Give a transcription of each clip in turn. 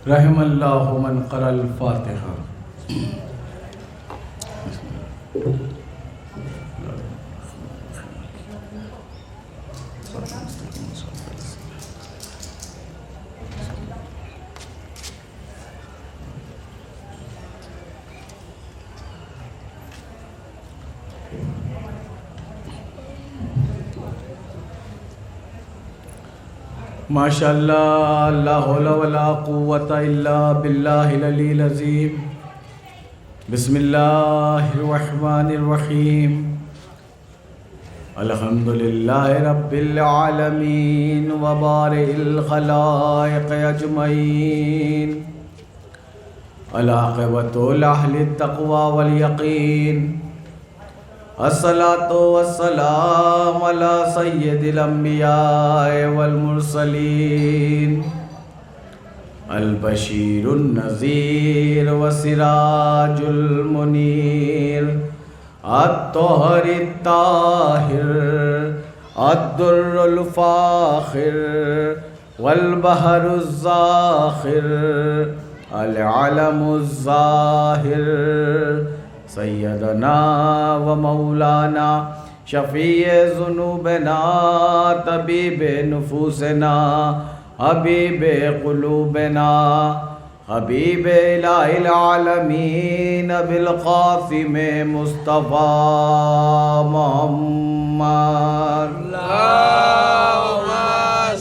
رحم اللہ من قرأ الفاتحہ. ماشاء اللہ لا حول ولا قوة الا باللہ العلی العظیم. بسم اللہ الرحمن الرحیم. الحمد للہ رب العالمین وبارئ الخلائق اجمعین. العاقبۃ لأہل التقوی والیقین. الصلاۃ والسلام علی سید الانبیاء والمرسلین. البشیر النذیر وسراج المنیر. الطاہر الطاہر الدر الفاخر والبحر الزاخر العلم الظاہر. سیدنا و مولانا شفیع ذنوبنا طبیب نفوسنا حبیب قلوبنا حبیب الہ العالمین بالقاسم مصطفیٰ محمد. اللہم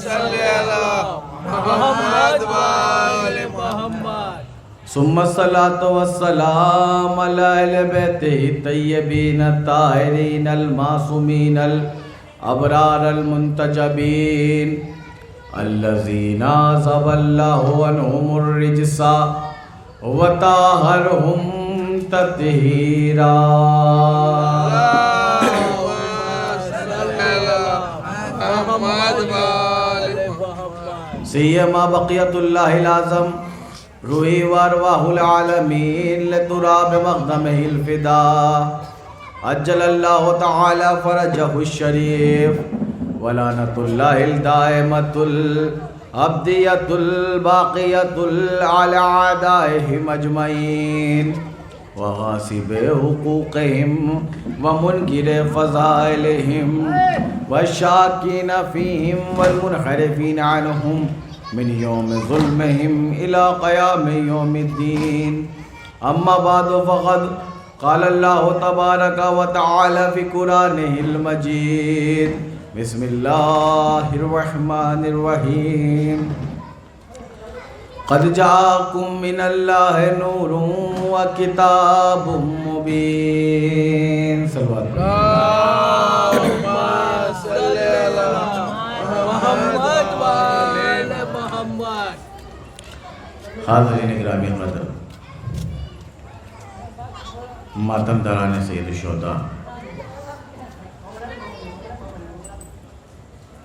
صلی علی محمد وآل محمد. ثم الصلاة والسلام علی اہل بیتہ الطیبین الطاہرین المعصومین الابرار المنتجبین الذین عذب اللہ عنہم الرجس وطہرہم تطہیرا. سیما بقیت اللہ العظم روحی وارواح العالمین لتراب مقدمہ الفداء. عجل اللہ تعالی فرجہ الشریف ولعنۃ اللہ الدائمۃ الابدیۃ الباقیۃ علی اعدائہم اجمعین وغاصب حقوقہم ومنکر فضائلہم والشاکین فیہم والمنحرفین عنہم من یوم ظلمہم الى قیام یوم الدین. اما بعد فقد قال اللہ تبارک و تعالی فی قرآنہ المجید. بسم اللہ الرحمن الرحیم. قد جاءکم من اللہ نور و کتاب مبین. صلوات اللہم صلی علی محمد وآل محمد. حاضرین گرامی قدر، ماتم داران سید الشہداء،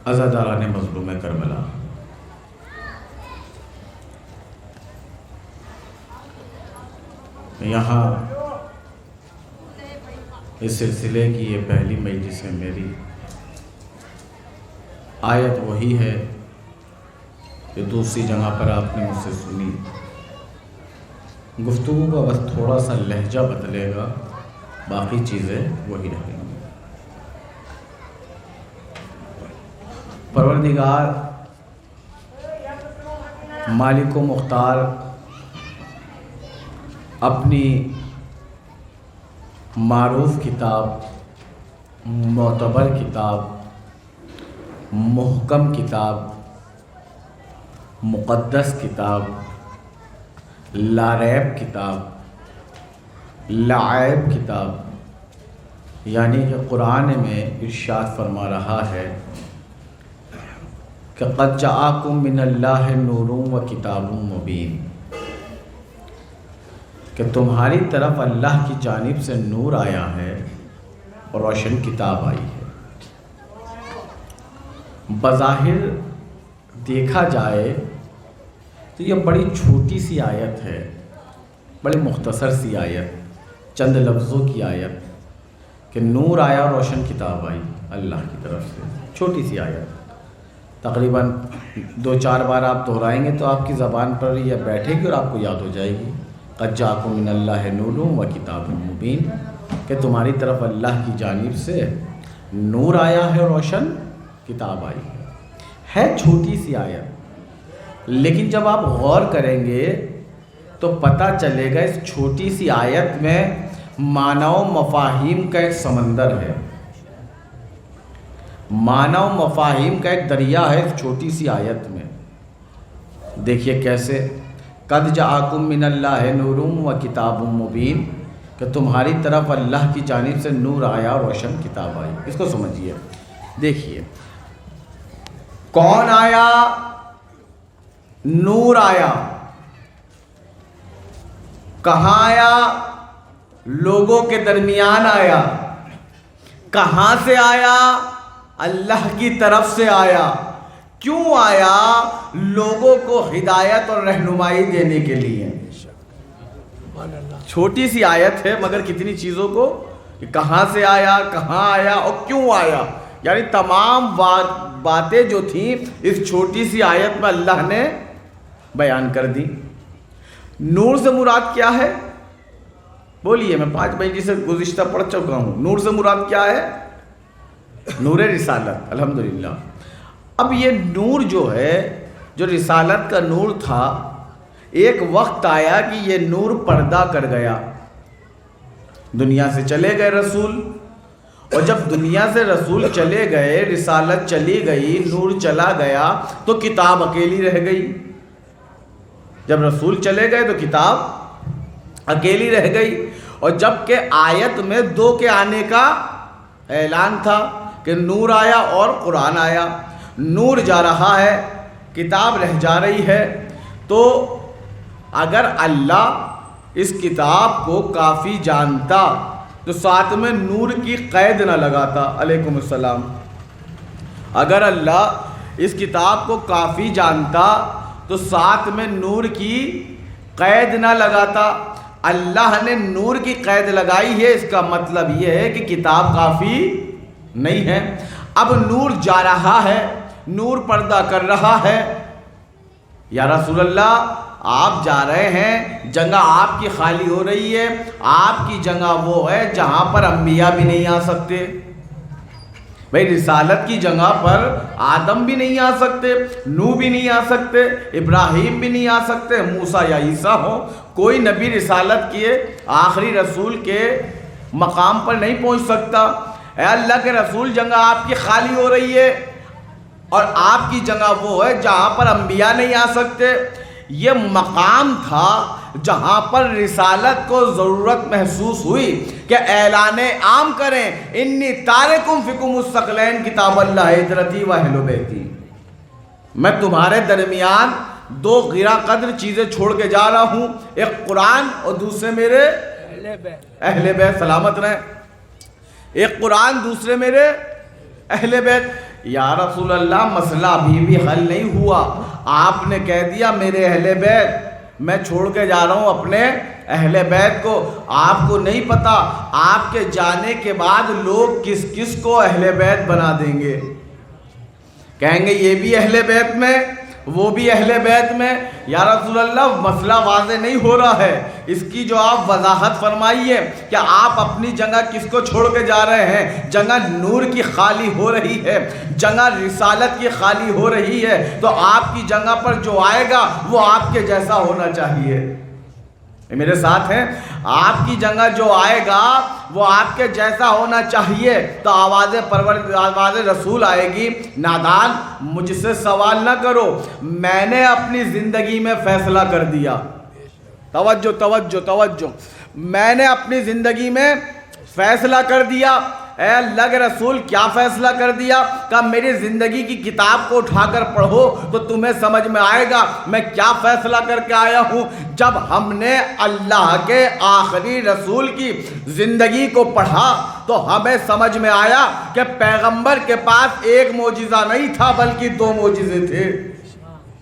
عزاداران مظلوم کربلا، یہاں اس سلسلے کی یہ پہلی مجلس ہے میری. آیت وہی ہے کہ دوسری جگہ پر آپ نے مجھ سے سنی. گفتگو کا بس تھوڑا سا لہجہ بدلے گا، باقی چیزیں وہی رہیں گی. پروردگار مالک و مختار اپنی معروف کتاب، معتبر کتاب، محکم کتاب، مقدس کتاب، لاریب کتاب، لعیب کتاب، یعنی کہ قرآن میں ارشاد فرما رہا ہے کہ قد جاءکم من اللہ نور و کتاب مبین، کہ تمہاری طرف اللہ کی جانب سے نور آیا ہے اور روشن کتاب آئی ہے. بظاہر دیکھا جائے تو یہ بڑی چھوٹی سی آیت ہے، بڑی مختصر سی آیت، چند لفظوں کی آیت کہ نور آیا روشن کتاب آئی اللہ کی طرف سے. چھوٹی سی آیت، تقریباً 2-4 بار آپ دہرائیں گے تو آپ کی زبان پر یہ بیٹھے گی اور آپ کو یاد ہو جائے گی. قد جاءکم من اللہ نور و کتاب مبین، کہ تمہاری طرف اللہ کی جانب سے نور آیا ہے اور روشن کتاب آئی ہے چھوٹی سی آیت، لیکن جب آپ غور کریں گے تو پتہ چلے گا اس چھوٹی سی آیت میں معنی و مفاہیم کا ایک سمندر ہے، معنی و مفاہیم کا ایک دریا ہے اس چھوٹی سی آیت میں. دیکھیے کیسے، قد جاءکم من اللہ نور و کتاب مبین، کہ تمہاری طرف اللہ کی جانب سے نور آیا اور روشن کتاب آئی. اس کو سمجھیے. دیکھیے کون آیا؟ نور آیا. کہاں آیا؟ لوگوں کے درمیان آیا. کہاں سے آیا؟ اللہ کی طرف سے آیا. کیوں آیا؟ لوگوں کو ہدایت اور رہنمائی دینے کے لیے. چھوٹی سی آیت ہے مگر کتنی چیزوں کو، کہ کہاں سے آیا، کہاں آیا اور کیوں آیا، یعنی تمام باتیں جو تھیں اس چھوٹی سی آیت میں اللہ نے بیان کر دی. نور سے مراد کیا ہے؟ بولیے، میں 5 بجے سے گزشتہ پڑھ چکا ہوں. نور سے مراد کیا ہے؟ نور رسالت. الحمدللہ. اب یہ نور جو ہے، جو رسالت کا نور تھا، ایک وقت آیا کہ یہ نور پردہ کر گیا. دنیا سے چلے گئے رسول، اور جب دنیا سے رسول چلے گئے، رسالت چلی گئی، نور چلا گیا، تو کتاب اکیلی رہ گئی. جب رسول چلے گئے تو کتاب اکیلی رہ گئی. اور جب کہ آیت میں 2 کے آنے کا اعلان تھا کہ نور آیا اور قرآن آیا. نور جا رہا ہے، کتاب رہ جا رہی ہے. تو اگر اللہ اس کتاب کو کافی جانتا تو ساتھ میں نور کی قید نہ لگاتا. علیکم السلام. اگر اللہ اس کتاب کو کافی جانتا تو ساتھ میں نور کی قید نہ لگاتا. اللہ نے نور کی قید لگائی ہے، اس کا مطلب یہ ہے کہ کتاب کافی نہیں ہے. اب نور جا رہا ہے، نور پردہ کر رہا ہے. یا رسول اللہ، آپ جا رہے ہیں، جگہ آپ کی خالی ہو رہی ہے. آپ کی جگہ وہ ہے جہاں پر انبیاء بھی نہیں آ سکتے. بھئی رسالت کی جگہ پر آدم بھی نہیں آ سکتے، نوح بھی نہیں آ سکتے، ابراہیم بھی نہیں آ سکتے، موسیٰ یا عیسیٰ ہو. کوئی نبی رسالت کے آخری رسول کے مقام پر نہیں پہنچ سکتا. اے اللہ کے رسول، جگہ آپ کی خالی ہو رہی ہے اور آپ کی جگہ وہ ہے جہاں پر انبیاء نہیں آ سکتے. یہ مقام تھا جہاں پر رسالت کو ضرورت محسوس ہوئی کہ اعلان عام کریں، انی تارکم فیکم الثقلین کتاب اللہ ہجرتی و اہل بیتی. میں تمہارے درمیان 2 غیرہ قدر چیزیں چھوڑ کے جا رہا ہوں، ایک قرآن اور دوسرے میرے اہل بیت. سلامت رہیں. ایک قرآن، دوسرے میرے اہل بیت. یا رسول اللہ، مسئلہ ابھی بھی حل نہیں ہوا. آپ نے کہہ دیا میرے اہل بیت، میں چھوڑ کے جا رہا ہوں اپنے اہل بیت کو. آپ کو نہیں پتا آپ کے جانے کے بعد لوگ کس کس کو اہل بیت بنا دیں گے. کہیں گے یہ بھی اہل بیت میں، وہ بھی اہل بیت میں. یا رسول اللہ، مسئلہ واضح نہیں ہو رہا ہے، اس کی جو آپ وضاحت فرمائیے کہ آپ اپنی جگہ کس کو چھوڑ کے جا رہے ہیں. جگہ نور کی خالی ہو رہی ہے، جگہ رسالت کی خالی ہو رہی ہے، تو آپ کی جگہ پر جو آئے گا وہ آپ کے جیسا ہونا چاہیے. میرے ساتھ ہیں؟ آپ کی جگہ جو آئے گا وہ آپ کے جیسا ہونا چاہیے. تو آواز رسول آئے گی، نادان مجھ سے سوال نہ کرو، میں نے اپنی زندگی میں فیصلہ کر دیا. توجہ توجہ توجہ. میں نے اپنی زندگی میں فیصلہ کر دیا. اے اللہ کے رسول، کیا فیصلہ کر دیا؟ کہ میری زندگی کی کتاب کو اٹھا کر پڑھو تو تمہیں سمجھ میں آئے گا میں کیا فیصلہ کر کے آیا ہوں. جب ہم نے اللہ کے آخری رسول کی زندگی کو پڑھا تو ہمیں سمجھ میں آیا کہ پیغمبر کے پاس ایک معجزہ نہیں تھا بلکہ 2 معجزے تھے.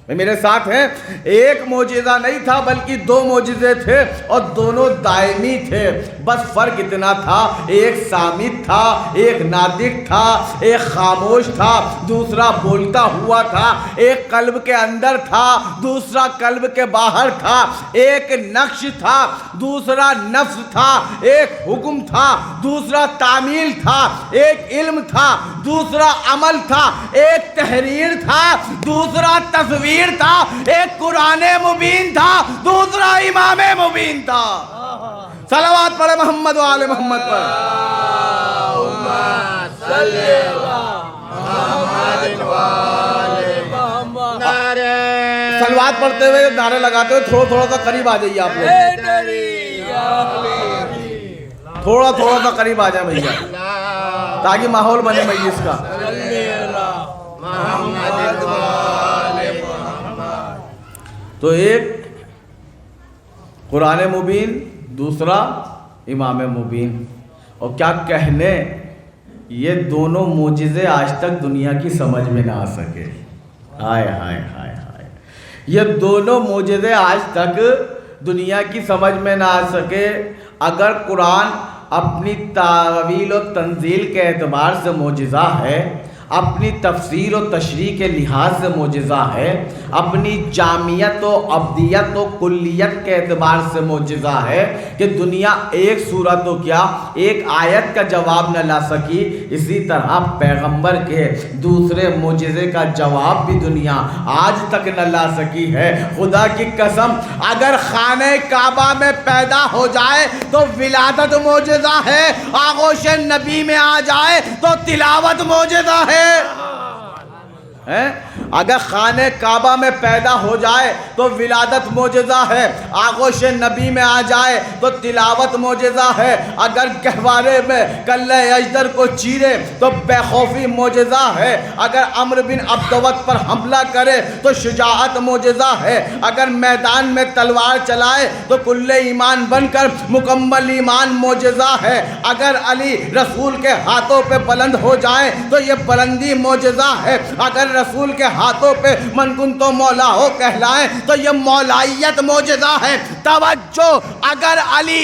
میرے ساتھ ہیں؟ ایک معجزہ نہیں تھا بلکہ 2 معجزے تھے، اور دونوں دائمی تھے. بس فرق اتنا تھا، ایک صامت تھا، ایک ناطق تھا، ایک خاموش تھا، دوسرا بولتا ہوا تھا، ایک قلب کے اندر تھا، دوسرا قلب کے باہر تھا، ایک نقش تھا، دوسرا نفس تھا، ایک حکم تھا، دوسرا تعمیل تھا، ایک علم تھا، دوسرا عمل تھا، ایک تحریر تھا، دوسرا تصویر تھا، ایک قرآن مبین تھا، دوسرا امام مبین تھا۔ صلوات پڑھے محمد و آل محمد پر۔ صلوات پڑھتے ہوئے، نعرے لگاتے ہوئے تھوڑا تھوڑا سا قریب آ جائیے آپ لوگ، تھوڑا تھوڑا سا قریب آ جائیں بھیا، تاکہ ماحول بنے مجلس کا۔ تو ایک قرآن مبین، دوسرا امام مبین، اور کیا کہنے، یہ دونوں معجزے آج تک دنیا کی سمجھ میں نہ آ سکے۔ ہائے ہائے ہائے ہائے، یہ دونوں معجزے آج تک دنیا کی سمجھ میں نہ آ سکے۔ اگر قرآن اپنی تعویل و تنزیل کے اعتبار سے معجزہ ہے، اپنی تفسیر و تشریح کے لحاظ سے معجزہ ہے، اپنی جامعیت و ابدیت و کلیت کے اعتبار سے معجزہ ہے کہ دنیا ایک سورت تو کیا ایک آیت کا جواب نہ لا سکی، اسی طرح پیغمبر کے دوسرے معجزے کا جواب بھی دنیا آج تک نہ لا سکی ہے۔ خدا کی قسم، اگر خانہ کعبہ میں پیدا ہو جائے تو ولادت معجزہ ہے، آغوش نبی میں آ جائے تو تلاوت معجزہ ہے۔ اگر خانہ کعبہ میں پیدا ہو جائے تو ولادت معجزہ ہے، آغوش نبی میں آ جائے تو تلاوت معجزہ ہے، اگر گہوارے میں کلہ اجدر کو چیرے تو بے خوفی معجزہ ہے، اگر عمرو بن عبدوت پر حملہ کرے تو شجاعت معجزہ ہے، اگر میدان میں تلوار چلائے تو کل ایمان بن کر مکمل ایمان معجزہ ہے، اگر علی رسول کے ہاتھوں پہ بلند ہو جائیں تو یہ بلندی معجزہ ہے، اگر رسول کے ہاتھوں پہ من کنتو مولا ہو کہلائیں تو یہ مولائیت معجزہ ہے۔ توجہ، اگر علی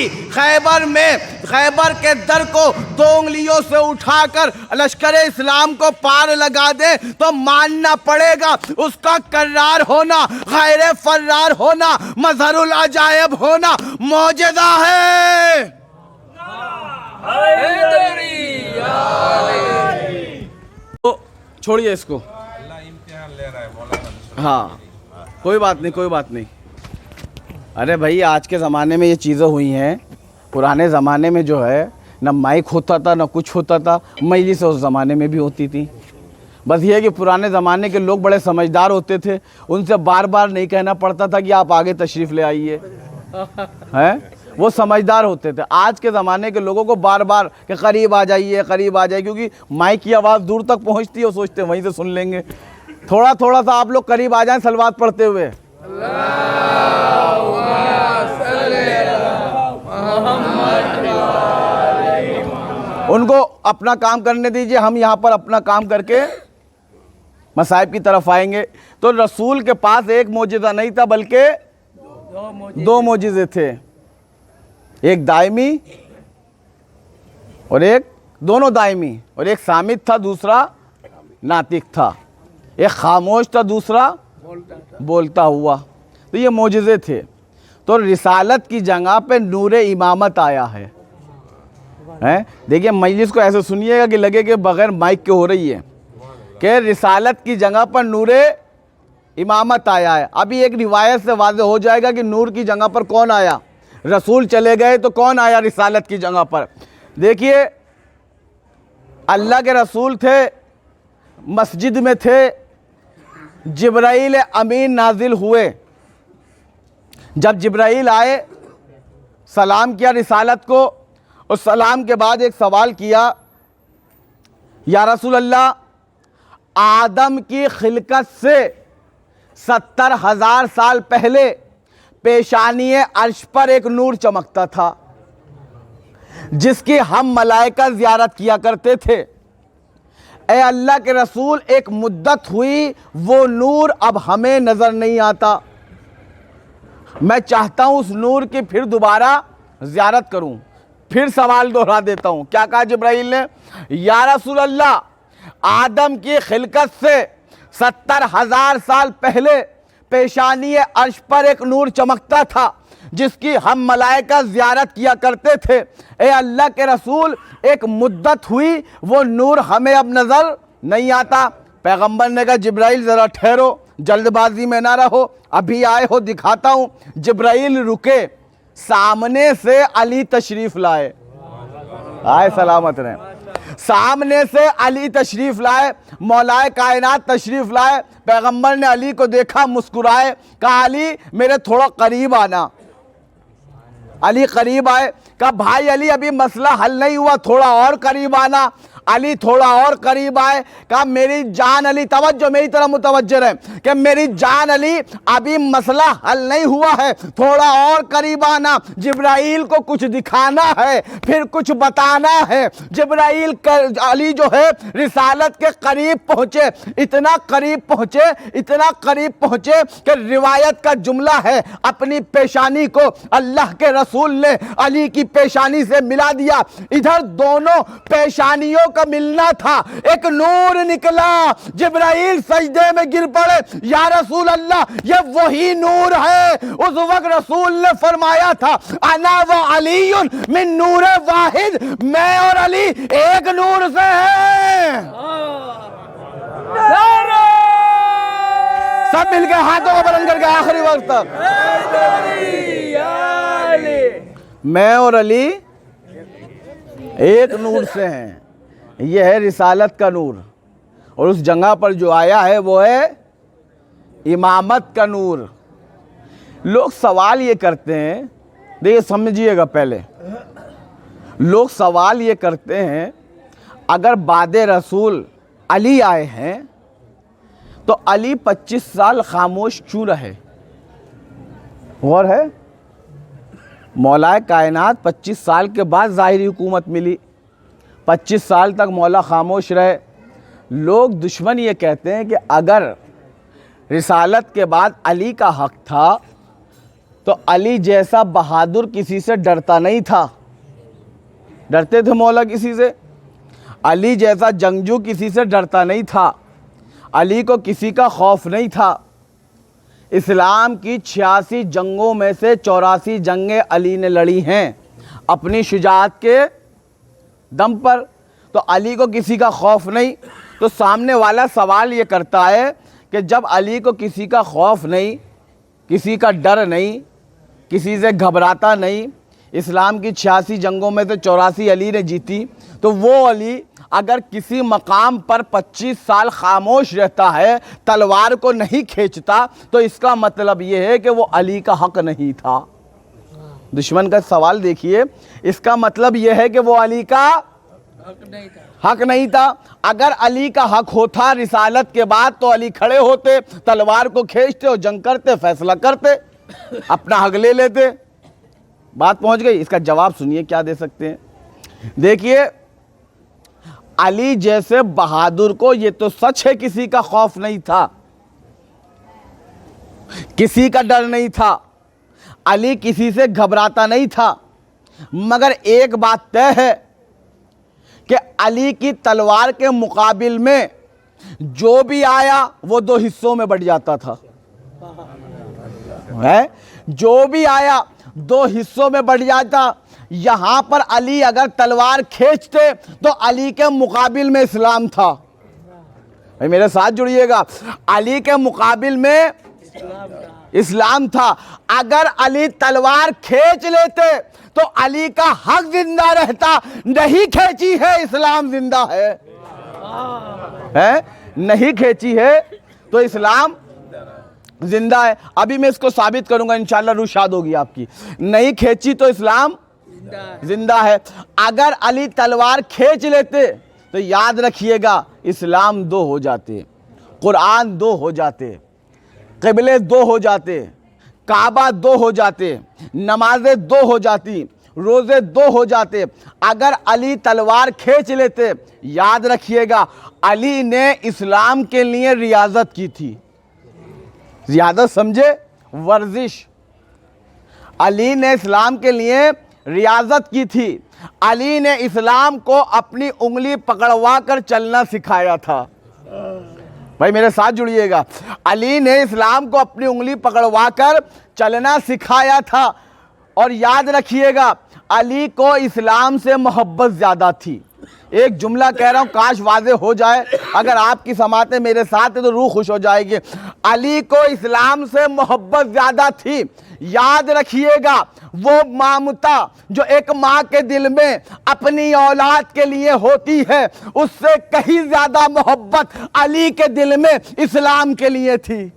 خیبر کے در کو 2 انگلیوں سے اٹھا کر لشکر اسلام کو پار لگا دے تو ماننا پڑے گا اس کا کرار ہونا، غیر فرار ہونا، مظہر العجائب ہونا معجزہ ہے۔ چھوڑیے اس کو، ہاں کوئی بات نہیں، کوئی بات نہیں۔ ارے بھائی، آج کے زمانے میں یہ چیزیں ہوئی ہیں، پرانے زمانے میں جو ہے نہ مائک ہوتا تھا نہ کچھ ہوتا تھا، مجلس اس زمانے میں بھی ہوتی تھی۔ بس یہ ہے کہ پرانے زمانے کے لوگ بڑے سمجھدار ہوتے تھے، ان سے بار بار نہیں کہنا پڑتا تھا کہ آپ آگے تشریف لے آئیے، وہ سمجھدار ہوتے تھے۔ آج کے زمانے کے لوگوں کو بار بار کہ قریب آ جائیے، قریب آ جائیے، کیونکہ مائک کی آواز دور تک پہنچتی ہے، وہ سوچتے ہیں وہیں سے سن لیں گے۔ تھوڑا تھوڑا سا آپ لوگ قریب آ جائیں صلوات پڑھتے ہوئے۔ ان کو اپنا کام کرنے دیجئے، ہم یہاں پر اپنا کام کر کے مصائب کی طرف آئیں گے۔ تو رسول کے پاس ایک معجزہ نہیں تھا بلکہ 2 معجزے تھے، ایک دائمی اور ایک، دونوں دائمی، اور ایک صامت تھا، دوسرا ناطق تھا، ایک خاموش تھا، دوسرا بولتا ہوا۔ تو یہ معجزے تھے۔ تو رسالت کی جگہ پہ نور امامت آیا ہے۔ دیکھیے مجلس کو ایسے سنیے گا کہ لگے کہ بغیر مائک کے ہو رہی ہے، کہ رسالت کی جگہ پر نور امامت آیا ہے۔ ابھی ایک روایت سے واضح ہو جائے گا کہ نور کی جگہ پر کون آیا، رسول چلے گئے تو کون آیا رسالت کی جگہ پر۔ دیکھیے اللہ کے رسول تھے، مسجد میں تھے، جبرائیل امین نازل ہوئے۔ جب جبرائیل آئے، سلام کیا رسالت کو، اور سلام کے بعد ایک سوال کیا، یا رسول اللہ، آدم کی خلقت سے 70,000 سال پہلے پیشانی عرش پر ایک نور چمکتا تھا جس کی ہم ملائکہ زیارت کیا کرتے تھے۔ اے اللہ کے رسول، ایک مدت ہوئی، وہ نور اب ہمیں نظر نہیں آتا، میں چاہتا ہوں اس نور کی پھر دوبارہ زیارت کروں۔ پھر سوال دہرا دیتا ہوں. کیا کہا جبرائیل نے؟ یا رسول اللہ، آدم کی خلقت سے 70,000 سال پہلے پیشانی عرش پر ایک نور چمکتا تھا جس کی ہم ملائکہ زیارت کیا کرتے تھے. اے اللہ کے رسول، ایک مدت ہوئی، وہ نور ہمیں اب نظر نہیں آتا. پیغمبر نے کہا جبرائیل ذرا ٹھہرو، جلد بازی میں نہ رہو، ابھی آئے ہو دکھاتا ہوں. جبرائیل رکے، سامنے سے علی تشریف لائے. آئے سلامت رہیں. سامنے سے علی تشریف لائے، مولا کائنات تشریف لائے. پیغمبر نے علی کو دیکھا، مسکرائے، کہا علی میرے تھوڑا قریب آنا. علی قریب آئے، کہا بھائی علی ابھی مسئلہ حل نہیں ہوا، تھوڑا اور قریب آنا. علی تھوڑا اور قریب آئے، کہا میری جان علی، توجہ میری طرح متوجہ رہے، کہ میری جان علی ابھی مسئلہ حل نہیں ہوا ہے، تھوڑا اور قریب آنا. جبرائیل کو کچھ دکھانا ہے، پھر کچھ بتانا ہے. جبرائیل علی جو ہے رسالت کے قریب پہنچے، اتنا قریب پہنچے، اتنا قریب پہنچے کہ روایت کا جملہ ہے اپنی پیشانی کو اللہ کے رسول نے علی کی پیشانی سے ملا دیا. ادھر دونوں پیشانیوں کا ملنا تھا، ایک نور نکلا. جبرائیل سجدے میں گر پڑے، یا رسول اللہ یہ وہی نور ہے. اس وقت رسول نے فرمایا تھا انا و علی من نور واحد، میں اور علی ایک نور سے ہیں. سب مل کے ہاتھوں کو بلند کر کے آخری وقت تک میں اور علی ایک نور سے ہیں. یہ ہے رسالت کا نور، اور اس جگہ پر جو آیا ہے وہ ہے امامت کا نور. لوگ سوال یہ کرتے ہیں، دیکھیں سمجھیے گا، پہلے لوگ سوال یہ کرتے ہیں اگر بعد رسول علی آئے ہیں تو علی 25 سال خاموش کیوں رہے؟ غور ہے، مولا کائنات 25 سال کے بعد ظاہری حکومت ملی، 25 سال تک مولا خاموش رہے. لوگ دشمن یہ کہتے ہیں کہ اگر رسالت کے بعد علی کا حق تھا تو علی جیسا بہادر کسی سے ڈرتا نہیں تھا. ڈرتے تھے مولا کسی سے؟ علی جیسا جنگجو کسی سے ڈرتا نہیں تھا. علی کو کسی کا خوف نہیں تھا. اسلام کی 86 جنگوں میں سے 84 جنگیں علی نے لڑی ہیں اپنی شجاعت کے دم پر. تو علی کو کسی کا خوف نہیں. تو سامنے والا سوال یہ کرتا ہے کہ جب علی کو کسی کا خوف نہیں، کسی کا ڈر نہیں، کسی سے گھبراتا نہیں، اسلام کی 86 جنگوں میں سے 84 علی نے جیتی، تو وہ علی اگر کسی مقام پر 25 سال خاموش رہتا ہے، تلوار کو نہیں کھینچتا، تو اس کا مطلب یہ ہے کہ وہ علی کا حق نہیں تھا. دشمن کا سوال دیکھیے، اس کا مطلب یہ ہے کہ وہ علی کا حق نہیں تھا. اگر علی کا حق ہوتا رسالت کے بعد تو علی کھڑے ہوتے، تلوار کو کھینچتے اور جنگ کرتے، فیصلہ کرتے، اپنا حق لے لیتے. بات پہنچ گئی. اس کا جواب سنیے کیا دے سکتے ہیں. دیکھیے، علی جیسے بہادر کو یہ تو سچ ہے کسی کا خوف نہیں تھا، کسی کا ڈر نہیں تھا، علی کسی سے گھبراتا نہیں تھا. مگر ایک بات طے ہے کہ علی کی تلوار کے مقابل میں جو بھی آیا وہ 2 حصوں میں بٹ جاتا تھا. جو بھی آیا 2 حصوں میں بٹ جاتا. یہاں پر علی اگر تلوار کھینچتے تو علی کے مقابل میں اسلام تھا. میرے ساتھ جڑیے گا، علی کے مقابل میں اسلام تھا. اگر علی تلوار کھینچ لیتے تو علی کا حق زندہ رہتا. نہیں کھینچی ہے، اسلام زندہ ہے. نہیں کھینچی ہے تو اسلام زندہ ہے. ابھی میں اس کو ثابت کروں گا انشاءاللہ، روح شاد ہوگی آپ کی. نہیں کھینچی تو اسلام زندہ ہے. اگر علی تلوار کھینچ لیتے تو یاد رکھیے گا اسلام 2 ہو جاتے، قرآن 2 ہو جاتے، قبلے 2 ہو جاتے، کعبہ 2 ہو جاتے، نمازیں 2 ہو جاتی، روزے 2 ہو جاتے. اگر علی تلوار کھینچ لیتے، یاد رکھیے گا علی نے اسلام کے لیے ریاضت کی تھی. ریاضت سمجھے؟ ورزش. علی نے اسلام کے لیے ریاضت کی تھی. علی نے اسلام کو اپنی انگلی پکڑوا کر چلنا سکھایا تھا. بھائی میرے ساتھ جڑیے گا. علی نے اسلام کو اپنی انگلی پکڑوا کر چلنا سکھایا تھا. اور یاد رکھیے گا علی کو اسلام سے محبت زیادہ تھی. ایک جملہ کہہ رہا ہوں کاش واضح ہو جائے, اگر آپ کی سماعتیں میرے ساتھ ہیں تو روح خوش ہو جائے گی. علی کو اسلام سے محبت زیادہ تھی. یاد رکھیے گا وہ مامتا جو ایک ماں کے دل میں اپنی اولاد کے لیے ہوتی ہے, اس سے کہیں زیادہ محبت علی کے دل میں اسلام کے لیے تھی.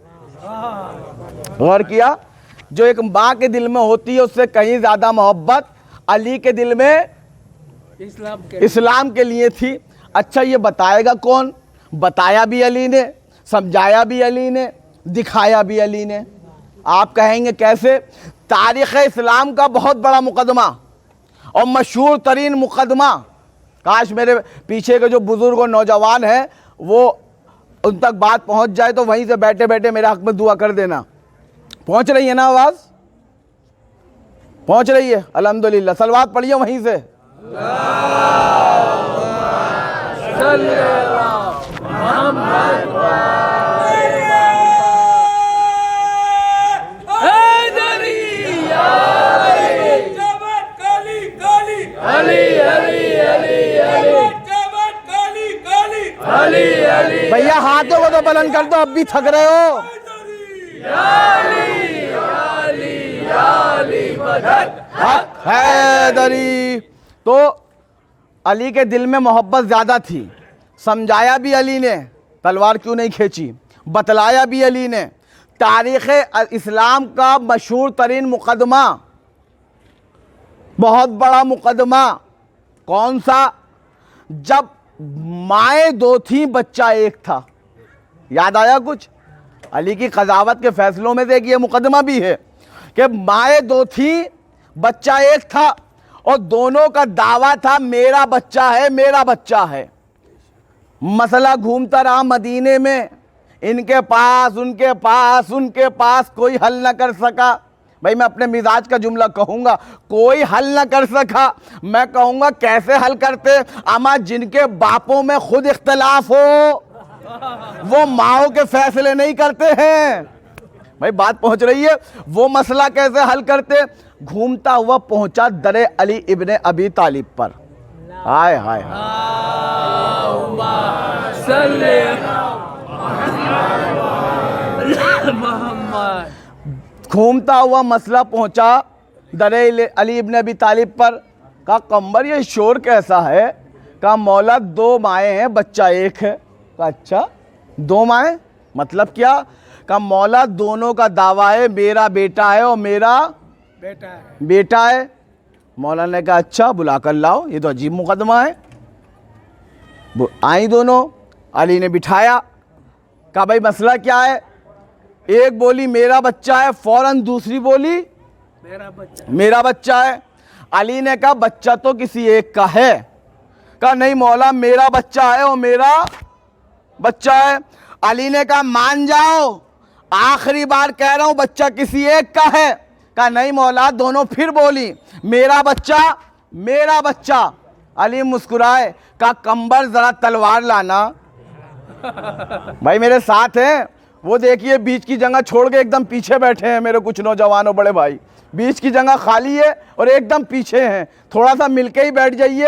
غور کیا؟ جو ایک ماں کے دل میں ہوتی ہے اس سے کہیں زیادہ محبت علی کے دل میں اسلام کے لیے تھی. اچھا یہ بتائے گا کون؟ بتایا بھی علی نے, سمجھایا بھی علی نے, دکھایا بھی علی نے. آپ کہیں گے کیسے؟ تاریخ اسلام کا بہت بڑا مقدمہ اور مشہور ترین مقدمہ, کاش میرے پیچھے کے جو بزرگ اور نوجوان ہیں وہ ان تک بات پہنچ جائے تو وہیں سے بیٹھے بیٹھے میرے حق میں دعا کر دینا. پہنچ رہی ہے نا آواز؟ پہنچ رہی ہے الحمدللہ. صلوات پڑھیے وہیں سے. بھیا ہاتھوں کو تو بلند کر دو, اب بھی تھک رہے ہو. حق حیدری. تو علی کے دل میں محبت زیادہ تھی. سمجھایا بھی علی نے, تلوار کیوں نہیں کھینچی, بتلایا بھی علی نے. تاریخ اسلام کا مشہور ترین مقدمہ, بہت بڑا مقدمہ کون سا؟ جب مائیں دو تھیں بچہ ایک تھا. یاد آیا کچھ؟ علی کی قضاوت کے فیصلوں میں سے ایک یہ مقدمہ بھی ہے کہ مائیں دو تھیں بچہ ایک تھا, اور دونوں کا دعویٰ تھا میرا بچہ ہے, میرا بچہ ہے. مسئلہ گھومتا رہا مدینے میں, ان کے پاس ان کے پاس ان کے پاس, کوئی حل نہ کر سکا. بھائی میں اپنے مزاج کا جملہ کہوں گا, کوئی حل نہ کر سکا. میں کہوں گا کیسے حل کرتے؟ اما جن کے باپوں میں خود اختلاف ہو وہ ماؤں کے فیصلے نہیں کرتے ہیں. بھائی بات پہنچ رہی ہے؟ وہ مسئلہ کیسے حل کرتے؟ گھومتا ہوا پہنچا در علی ابن ابی طالب پر. ہائے ہائے گھومتا ہوا مسئلہ پہنچا در علی ابن ابی طالب پر. کہا قمبر یہ شور کیسا ہے؟ کہا مولا دو مائیں ہیں بچہ ایک ہے. کہا اچھا دو مائیں مطلب کیا؟ کہا مولا دونوں کا دعویٰ ہے میرا بیٹا ہے اور میرا بیٹا ہے. مولا نے کہا اچھا بلا کر لاؤ, یہ تو عجیب مقدمہ ہے. آئیں دونوں, علی نے بٹھایا. کہا بھائی مسئلہ کیا ہے؟ ایک بولی میرا بچہ ہے, فوراً دوسری بولی میرا بچہ ہے. علی نے کہا بچہ تو کسی ایک کا ہے. کہا نہیں مولا میرا بچہ ہے اور میرا بچہ ہے. علی نے کہا مان جاؤ, آخری بار کہہ رہا ہوں بچہ کسی ایک کا ہے. کہا نہیں مولا. دونوں پھر بولی میرا بچہ میرا بچہ. علی مسکرائے, کہا قمبر ذرا تلوار لانا. بھائی میرے ساتھ ہیں وہ دیکھیے بیچ کی جگہ چھوڑ کے ایک دم پیچھے بیٹھے ہیں میرے کچھ نوجوانوں بڑے بھائی. بیچ کی جگہ خالی ہے اور ایک دم پیچھے ہیں, تھوڑا سا مل کے ہی بیٹھ جائیے.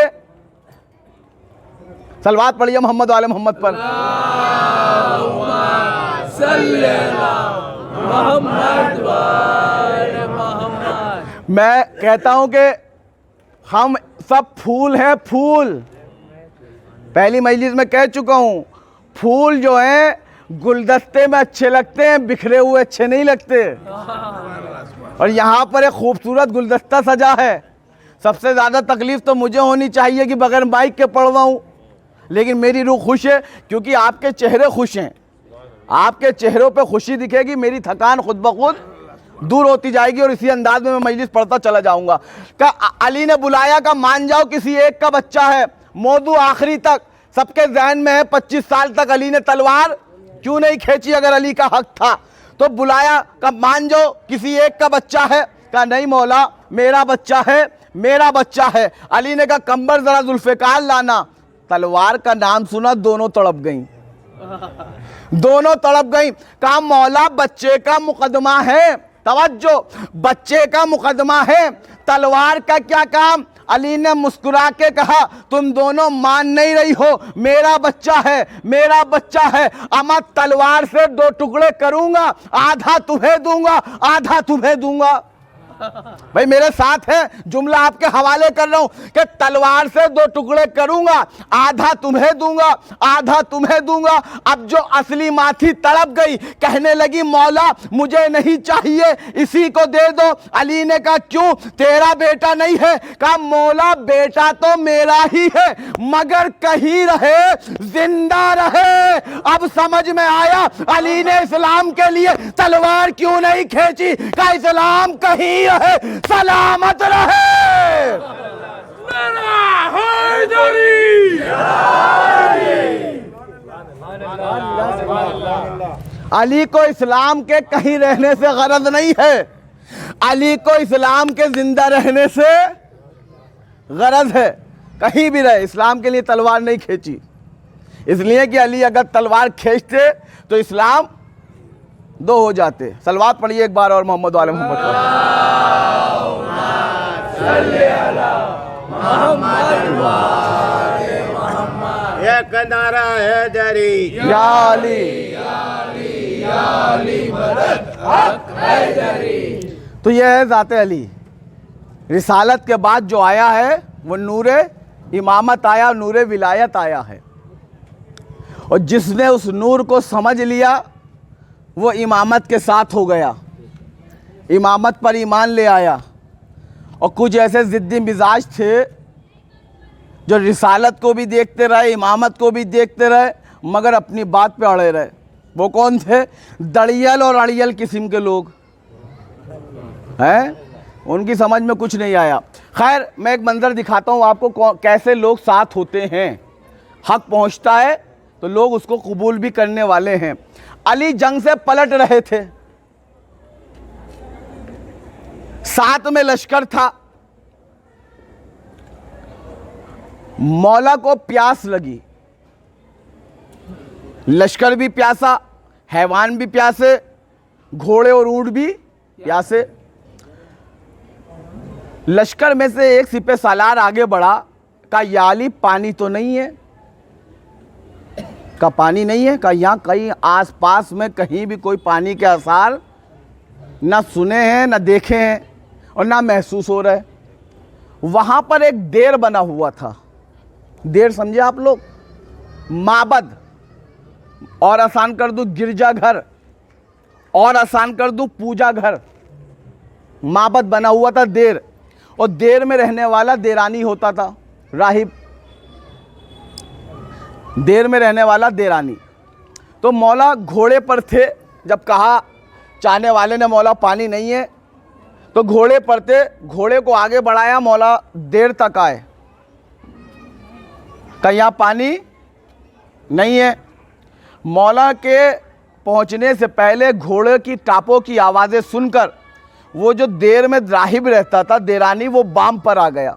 صلوات پڑھیے محمد وعلی محمد پر. میں کہتا ہوں کہ ہم سب پھول ہیں, پھول. پہلی مجلس میں کہہ چکا ہوں پھول جو ہیں گلدستے میں اچھے لگتے ہیں, بکھرے ہوئے اچھے نہیں لگتے. اور یہاں پر ایک خوبصورت گلدستہ سجا ہے. سب سے زیادہ تکلیف تو مجھے ہونی چاہیے کہ بغیر مائک کے پڑھواؤں, لیکن میری روح خوش ہے کیونکہ آپ کے چہرے خوش ہیں. آپ کے چہروں پہ خوشی دکھے گی, میری تھکان خود بخود دور ہوتی جائے گی, اور اسی انداز میں مجلس پڑھتا چلا جاؤں گا. کہ علی نے بلایا, کہ مان جاؤ کسی ایک کا بچہ ہے. موضوع آخری تک سب کے ذہن میں ہے 25 سال تک علی نے تلوار کیوں نہیں کھینچی اگر علی کا حق تھا. تو بلایا, کہ مان جاؤ کسی ایک کا بچہ ہے. کہا نہیں مولا میرا بچہ ہے میرا بچہ ہے۔ علی نے کہا کمبر ذرا ذوالفقار لانا، تلوار کا نام سنا دونوں تڑپ گئیں، دونوں تڑپ گئیں۔ کہا مولا بچے کا مقدمہ ہے، توجہ، بچے کا مقدمہ ہے، تلوار کا کیا کام؟ علی نے مسکرا کے کہا تم دونوں مان نہیں رہی ہو، میرا بچہ ہے، میرا بچہ ہے، اما تلوار سے دو ٹکڑے کروں گا، آدھا تمہیں دوں گا، آدھا تمہیں دوں گا۔ بھائی میرے ساتھ ہے، جملہ آپ کے حوالے کر رہا ہوں کہ تلوار سے دو ٹکڑے کروں گا، آدھا تمہیں دوں گا، آدھا تمہیں دوں گا۔ اب جو اصلی ماں تھی تڑپ گئی، کہنے لگی مولا مجھے نہیں چاہیے، اسی کو دے دو۔ علی نے کہا کیوں، تیرا بیٹا نہیں ہے؟ کہا مولا بیٹا تو میرا ہی ہے، مگر کہیں رہے زندہ رہے۔ اب سمجھ میں آیا علی نے اسلام کے لیے تلوار کیوں نہیں کھینچی، کہ اسلام کہیں رہے، سلامت رہے۔ علی کو اسلام کے کہیں رہنے سے غرض نہیں ہے، علی کو اسلام کے زندہ رہنے سے غرض ہے۔ کہیں بھی رہے، اسلام کے لیے تلوار نہیں کھینچی، اس لیے کہ علی اگر تلوار کھینچتے تو اسلام دو ہو جاتے۔ صلوات پڑھیے ایک بار اور محمد وعلی محمد۔ ایک نعرہ حیدری، یا علی، تو یہ ہے ذات علی۔ رسالت کے بعد جو آیا ہے وہ نور امامت آیا، نور ولایت آیا ہے، اور جس نے اس نور کو سمجھ لیا وہ امامت کے ساتھ ہو گیا، امامت پر ایمان لے آیا۔ اور کچھ ایسے ضدی مزاج تھے جو رسالت کو بھی دیکھتے رہے، امامت کو بھی دیکھتے رہے، مگر اپنی بات پہ اڑے رہے۔ وہ کون تھے؟ دڑیل اور اڑیل قسم کے لوگ ہیں، ان کی سمجھ میں کچھ نہیں آیا۔ خیر میں ایک منظر دکھاتا ہوں آپ کو کیسے لوگ ساتھ ہوتے ہیں۔ حق پہنچتا ہے تو لوگ اس کو قبول بھی کرنے والے ہیں۔ علی جنگ سے پلٹ رہے تھے، ساتھ میں لشکر تھا، مولا کو پیاس لگی، لشکر بھی پیاسا، حیوان بھی پیاسے، گھوڑے اور اونٹ بھی پیاسے۔ لشکر میں سے ایک سپہ سالار آگے بڑھا، کہا یا علی پانی تو نہیں ہے؟ کہا پانی نہیں ہے؟ کہا یہاں کہیں آس پاس میں کہیں بھی کوئی پانی کے آثار نہ سنے ہیں، نہ دیکھے ہیں، اور نہ محسوس ہو رہے۔ وہاں پر ایک دیر بنا ہوا تھا، دیر سمجھے آپ لوگ؟ معبد، اور آسان کر دوں گرجا گھر، اور آسان کر دوں پوجا گھر۔ معبد بنا ہوا تھا دیر، اور دیر میں رہنے والا دیرانی ہوتا تھا، راہب، دیر میں رہنے والا دیرانی۔ تو مولا گھوڑے پر تھے، جب کہا چاہنے والے نے مولا پانی نہیں ہے تو گھوڑے پر تھے، گھوڑے کو آگے بڑھایا، مولا دیر تک آئے، کہ یہاں پانی نہیں ہے۔ مولا کے پہنچنے سے پہلے گھوڑے کی ٹاپوں کی آوازیں سن کر وہ جو دیر میں راہب رہتا تھا دیرانی، وہ بام پر آ گیا۔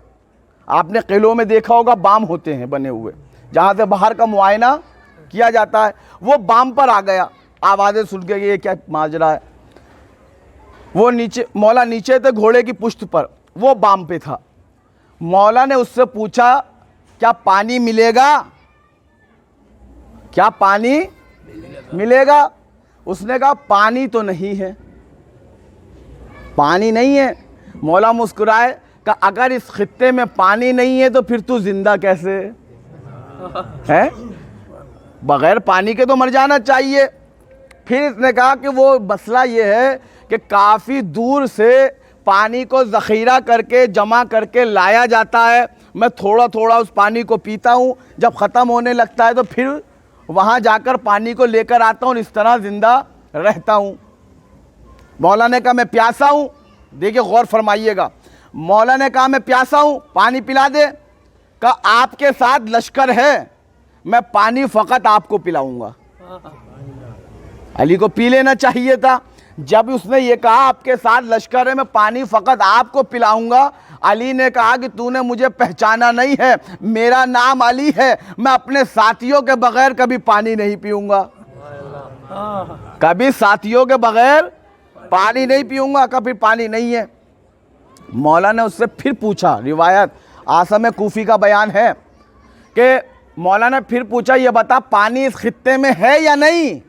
آپ نے قلعوں میں دیکھا ہوگا بام ہوتے ہیں بنے ہوئے، جہاں سے باہر کا معائنہ کیا جاتا ہے، وہ بام پر آ گیا، آوازیں سن کے یہ کیا ماجرا ہے۔ وہ نیچے، مولا نیچے تھے گھوڑے کی پشت پر، وہ بام پہ تھا۔ مولا نے اس سے پوچھا کیا پانی ملے گا؟ کیا پانی ملے گا؟ اس نے کہا پانی تو نہیں ہے، پانی نہیں ہے۔ مولا مسکرائے کہ اگر اس خطے میں پانی نہیں ہے تو پھر تو زندہ کیسے ہے؟ بغیر پانی کے تو مر جانا چاہیے۔ پھر اس نے کہا کہ وہ مسئلہ یہ ہے کہ کافی دور سے پانی کو ذخیرہ کر کے جمع کر کے لایا جاتا ہے، میں تھوڑا تھوڑا اس پانی کو پیتا ہوں، جب ختم ہونے لگتا ہے تو پھر وہاں جا کر پانی کو لے کر آتا ہوں، اس طرح زندہ رہتا ہوں۔ مولا نے کہا میں پیاسا ہوں، دیکھیں غور فرمائیے گا، مولا نے کہا میں پیاسا ہوں، پانی پلا دے۔ کہا آپ کے ساتھ لشکر ہے، میں پانی فقط آپ کو پلاؤں گا۔ علی کو پی لینا چاہیے تھا، جب اس نے یہ کہا آپ کے ساتھ لشکر ہے، میں پانی فقط آپ کو پلاؤں گا، علی نے کہا کہ تو نے مجھے پہچانا نہیں ہے، میرا نام علی ہے، میں اپنے ساتھیوں کے بغیر کبھی پانی نہیں پیوں گا، کبھی ساتھیوں کے بغیر پانی نہیں پیوں گا، کبھی پانی نہیں ہے۔ مولا نے اس سے پھر پوچھا، روایت عاصم کوفی کا بیان ہے کہ مولا نے پھر پوچھا یہ بتا پانی اس خطے میں ہے یا نہیں؟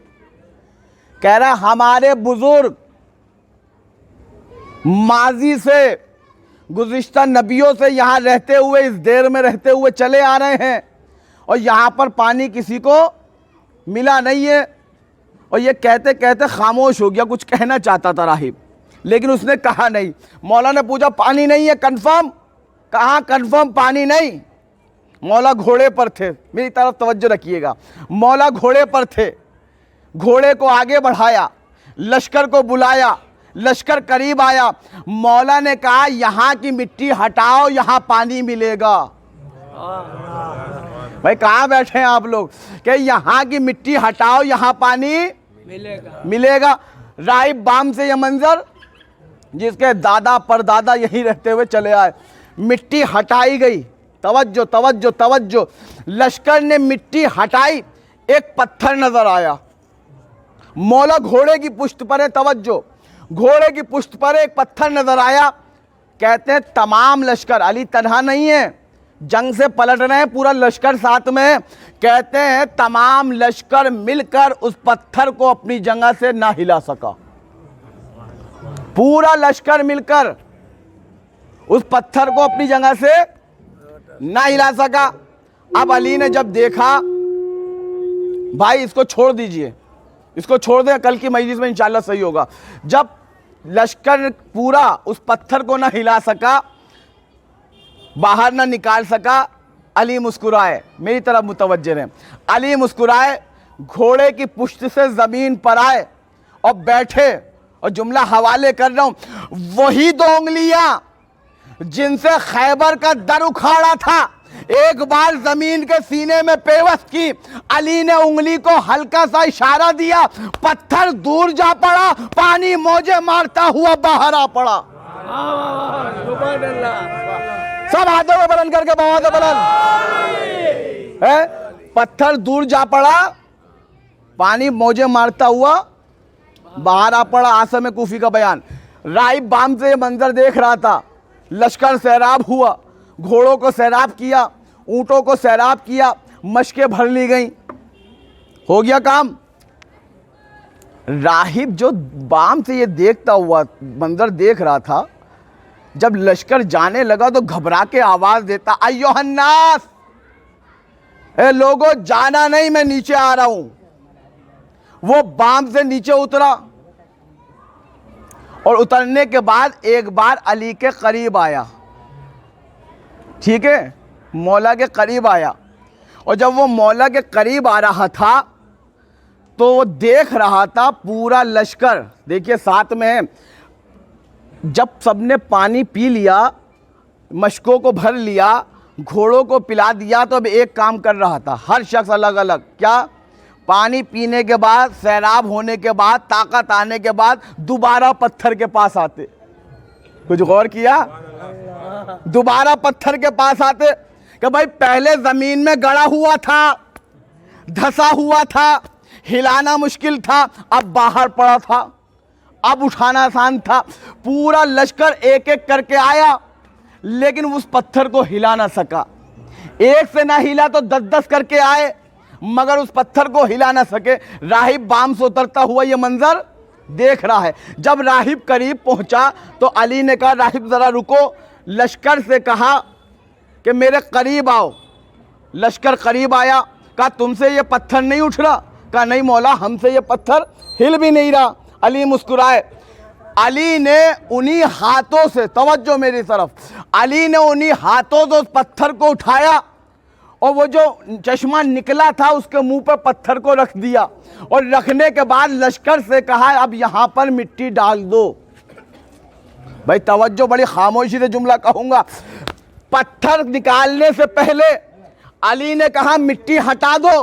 کہہ رہا ہمارے بزرگ ماضی سے، گزشتہ نبیوں سے یہاں رہتے ہوئے، اس دیر میں رہتے ہوئے چلے آ رہے ہیں، اور یہاں پر پانی کسی کو ملا نہیں ہے۔ اور یہ کہتے کہتے خاموش ہو گیا، کچھ کہنا چاہتا تھا راہب، لیکن اس نے کہا نہیں۔ مولا نے پوچھا پانی نہیں ہے کنفرم؟ کہاں کنفرم پانی نہیں؟ مولا گھوڑے پر تھے، میری طرف توجہ رکھیے گا، مولا گھوڑے پر تھے، گھوڑے کو آگے بڑھایا، لشکر کو بلایا، لشکر قریب آیا، مولا نے کہا یہاں کی مٹی ہٹاؤ، یہاں پانی ملے گا۔ بھائی کہاں بیٹھے ہیں آپ لوگ کہ یہاں کی مٹی ہٹاؤ، یہاں پانی ملے گا۔ راہب بام سے یہ منظر، جس کے دادا پردادا یہیں رہتے ہوئے چلے آئے، مٹی ہٹائی گئی، توجہ توجہ توجہ، لشکر نے مٹی ہٹائی، ایک پتھر نظر آیا، مولا گھوڑے کی پشت پر ہے، توجہ، گھوڑے کی پشت پر ایک پتھر نظر آیا۔ کہتے ہیں تمام لشکر، علی تنہا نہیں ہے، جنگ سے پلٹ رہے ہیں، پورا لشکر ساتھ میں ہے، کہتے ہیں تمام لشکر مل کر اس پتھر کو اپنی جگہ سے نہ ہلا سکا، پورا لشکر مل کر اس پتھر کو اپنی جگہ سے نہ ہلا سکا۔ اب علی نے جب دیکھا بھائی اس کو چھوڑ دیجئے، اس کو چھوڑ دیں، کل کی مجلس میں انشاءاللہ صحیح ہوگا۔ جب لشکر پورا اس پتھر کو نہ ہلا سکا، باہر نہ نکال سکا، علی مسکرائے، میری طرف متوجہ رہیں، علی مسکرائے، گھوڑے کی پشت سے زمین پر آئے اور بیٹھے، اور جملہ حوالے کر رہا ہوں، وہی دو انگلیاں جن سے خیبر کا در اکھاڑا تھا، ایک بار زمین کے سینے میں پیوست کی، علی نے انگلی کو ہلکا سا اشارہ دیا، پتھر دور جا پڑا، پانی موجے مارتا ہوا باہر آ پڑا۔ سبحان اللہ، سب ہاتھوں میں بلند کر کے بہت بلند، پتھر دور جا پڑا، پانی موجے مارتا ہوا باہر آ پڑا، عاصم کوفی کا بیان۔ راہب بام سے یہ منظر دیکھ رہا تھا، لشکر سیراب ہوا، گھوڑوں کو سیراب کیا، اونٹوں کو سیراب کیا، مشکیں بھر لی گئیں، ہو گیا کام۔ راہب جو بام سے یہ دیکھتا ہوا منظر دیکھ رہا تھا، جب لشکر جانے لگا تو گھبرا کے آواز دیتا، ایوہ الناس، اے لوگوں جانا نہیں، میں نیچے آ رہا ہوں۔ وہ بام سے نیچے اترا، اور اترنے کے بعد ایک بار علی کے قریب آیا، ٹھیک ہے، مولا کے قریب آیا، اور جب وہ مولا کے قریب آ رہا تھا تو وہ دیکھ رہا تھا پورا لشکر، دیکھیے ساتھ میں ہے، جب سب نے پانی پی لیا، مشکوں کو بھر لیا، گھوڑوں کو پلا دیا، تو اب ایک کام کر رہا تھا، ہر شخص الگ الگ، کیا؟ پانی پینے کے بعد، سیراب ہونے کے بعد، طاقت آنے کے بعد دوبارہ پتھر کے پاس آتے، کچھ غور کیا؟ دوبارہ پتھر کے پاس آتے کہ بھائی پہلے زمین میں گڑا ہوا تھا، دھسا ہوا تھا، ہلانا مشکل تھا، اب باہر پڑا تھا، اب اٹھانا آسان تھا، پورا لشکر ایک ایک کر کے آیا، لیکن اس پتھر کو ہلا نہ سکا، ایک سے نہ ہلا تو 10 کر کے آئے، مگر اس پتھر کو ہلا نہ سکے۔ راہب بام سے اترتا ہوا یہ منظر دیکھ رہا ہے۔ جب راہب قریب پہنچا تو علی نے کہا راہب ذرا رکو، لشکر سے کہا کہ میرے قریب آؤ، لشکر قریب آیا، کہا تم سے یہ پتھر نہیں اٹھ رہا؟ کہا نہیں مولا، ہم سے یہ پتھر ہل بھی نہیں رہا۔ علی مسکرائے، علی نے انہی ہاتھوں سے، توجہ میری طرف، علی نے انہی ہاتھوں سے اس پتھر کو اٹھایا، اور وہ جو چشمہ نکلا تھا اس کے منہ پر پتھر کو رکھ دیا، اور رکھنے کے بعد لشکر سے کہا اب یہاں پر مٹی ڈال دو۔ بھائی توجہ، بڑی خاموشی سے جملہ کہوں گا، پتھر نکالنے سے پہلے علی نے کہا مٹی ہٹا دو،